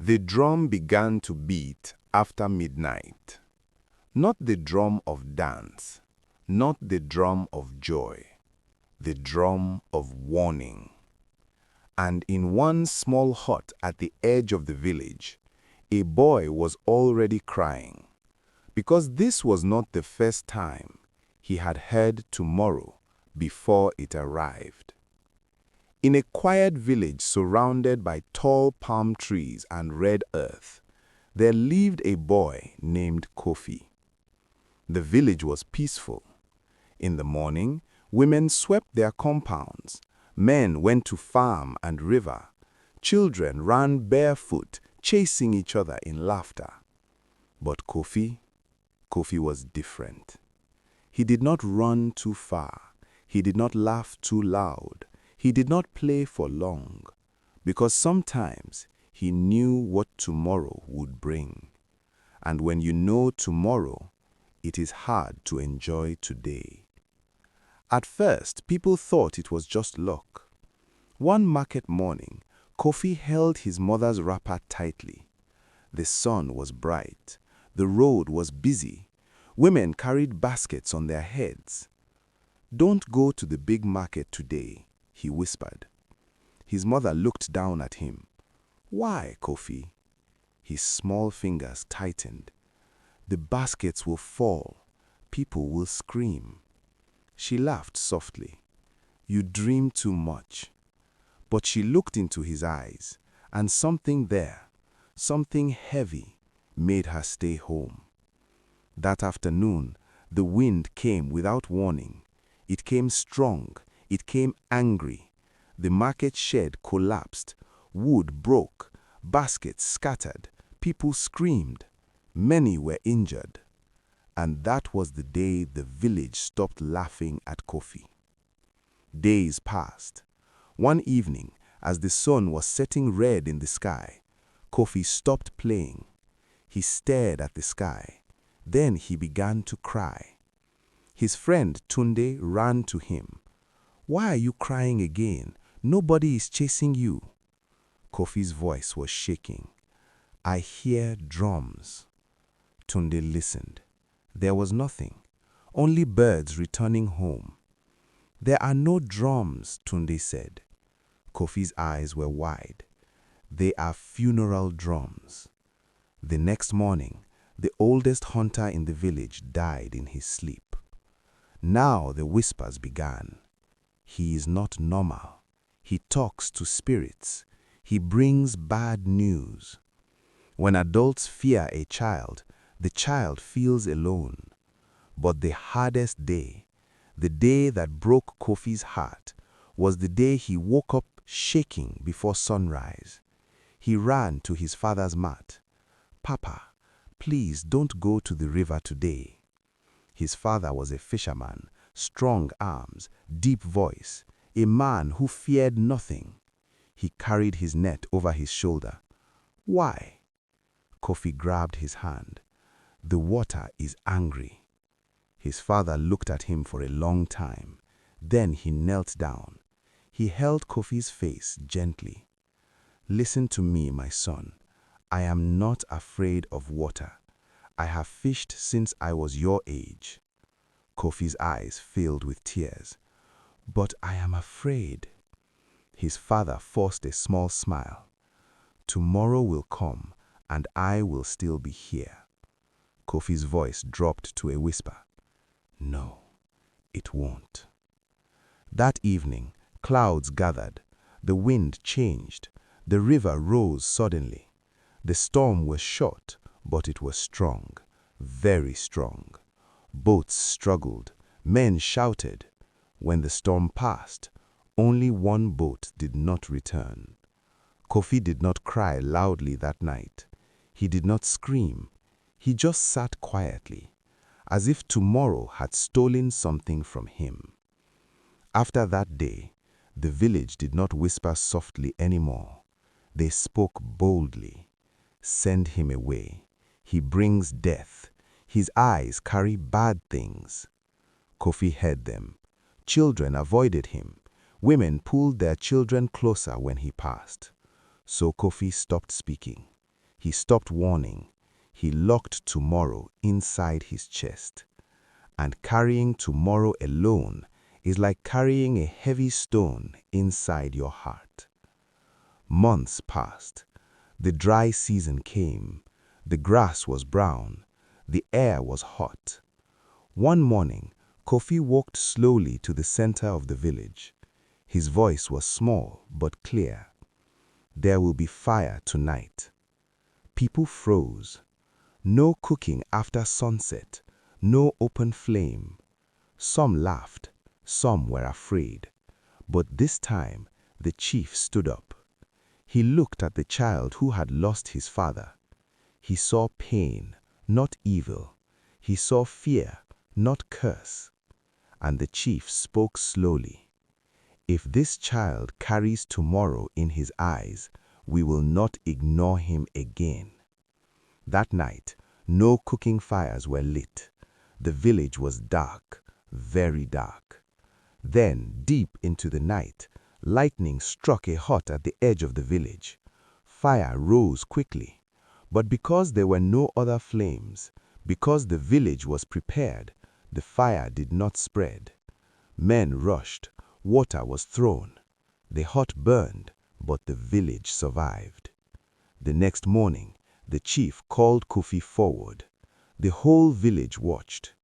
The drum began to beat after midnight. Not the drum of dance, not the drum of joy, the drum of warning. And in one small hut at the edge of the village, a boy was already crying, because this was not the first time he had heard tomorrow before it arrived. In a quiet village surrounded by tall palm trees and red earth, there lived a boy named Kofi. The village was peaceful. In the morning, women swept their compounds, men went to farm and river, children ran barefoot, chasing each other in laughter. But Kofi was different. He did not run too far. He did not laugh too loud. He did not play for long, because sometimes he knew what tomorrow would bring. And when you know tomorrow, it is hard to enjoy today. At first, people thought it was just luck. One market morning, Kofi held his mother's wrapper tightly. The sun was bright. The road was busy. Women carried baskets on their heads. "Don't go to the big market today," he whispered. His mother looked down at him. "Why, Kofi?" His small fingers tightened. "The baskets will fall. People will scream." She laughed softly. "You dream too much." But she looked into his eyes, and something there, something heavy, made her stay home. That afternoon, the wind came without warning. It came strong. It came angry. The market shed collapsed. Wood broke. Baskets scattered. People screamed. Many were injured. And that was the day the village stopped laughing at Kofi. Days passed. One evening, as the sun was setting red in the sky, Kofi stopped playing. He stared at the sky. Then he began to cry. His friend Tunde ran to him. "Why are you crying again? Nobody is chasing you." Kofi's voice was shaking. "I hear drums." Tunde listened. There was nothing, only birds returning home. "There are no drums," Tunde said. Kofi's eyes were wide. "They are funeral drums." The next morning, the oldest hunter in the village died in his sleep. Now the whispers began. "He is not normal. He talks to spirits. He brings bad news." When adults fear a child, the child feels alone. But the hardest day, the day that broke Kofi's heart, was the day he woke up shaking before sunrise. He ran to his father's mat. "Papa, please don't go to the river today." His father was a fisherman, strong arms, deep voice, a man who feared nothing. He carried his net over his shoulder. "Why?" Kofi grabbed his hand. "The water is angry." His father looked at him for a long time. Then he knelt down. He held Kofi's face gently. "Listen to me, my son. I am not afraid of water. I have fished since I was your age." Kofi's eyes filled with tears. "But I am afraid." His father forced a small smile. "Tomorrow will come, and I will still be here." Kofi's voice dropped to a whisper. "No, it won't." That evening, clouds gathered. The wind changed. The river rose suddenly. The storm was short, but it was strong, very strong. Boats struggled. Men shouted. When the storm passed, only one boat did not return. Kofi did not cry loudly that night. He did not scream. He just sat quietly, as if tomorrow had stolen something from him. After that day, the village did not whisper softly anymore. They spoke boldly. "Send him away. He brings death. His eyes carry bad things." Kofi heard them. Children avoided him. Women pulled their children closer when he passed. So Kofi stopped speaking. He stopped warning. He locked tomorrow inside his chest. And carrying tomorrow alone is like carrying a heavy stone inside your heart. Months passed. The dry season came. The grass was brown. The air was hot. One morning, Kofi walked slowly to the center of the village. His voice was small but clear. There will be fire tonight. People froze. No cooking after sunset. No open flame. Some laughed. Some were afraid. But this time, the chief stood up. He looked at the child who had lost his father. He saw pain, not evil. He saw fear, not curse. And the chief spoke slowly. If this child carries tomorrow in his eyes, we will not ignore him again. That night, no cooking fires were lit. The village was dark, very dark. Then, deep into the night, lightning struck a hut at the edge of the village. Fire rose quickly. But because there were no other flames, because the village was prepared, the fire did not spread. Men rushed. Water was thrown. The hut burned, but the village survived. The next morning, the chief called Kofi forward. The whole village watched.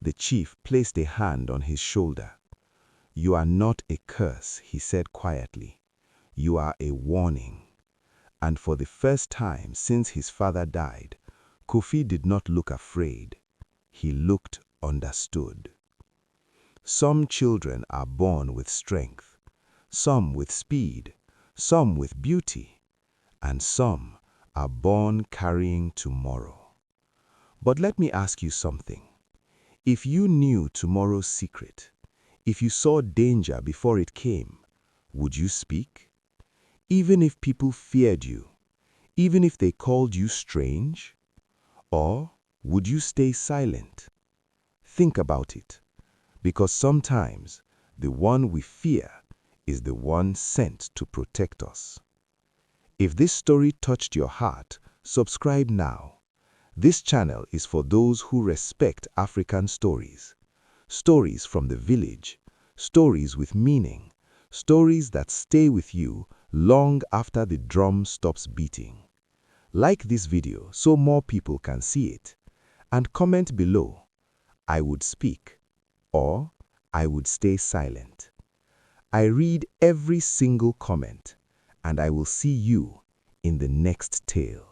The chief placed a hand on his shoulder. "You are not a curse," he said quietly. "You are a warning." And for the first time since his father died, Kofi did not look afraid. He looked understood. Some children are born with strength, some with speed, some with beauty, and some are born carrying tomorrow. But let me ask you something. If you knew tomorrow's secret, if you saw danger before it came, would you speak? Even if people feared you, even if they called you strange? Or would you stay silent? Think about it, because sometimes the one we fear is the one sent to protect us. If this story touched your heart, subscribe now. This channel is for those who respect African stories. Stories from the village, stories with meaning, stories that stay with you long after the drum stops beating. Like this video so more people can see it, and comment below, "I would speak," or "I would stay silent." I read every single comment, and I will see you in the next tale.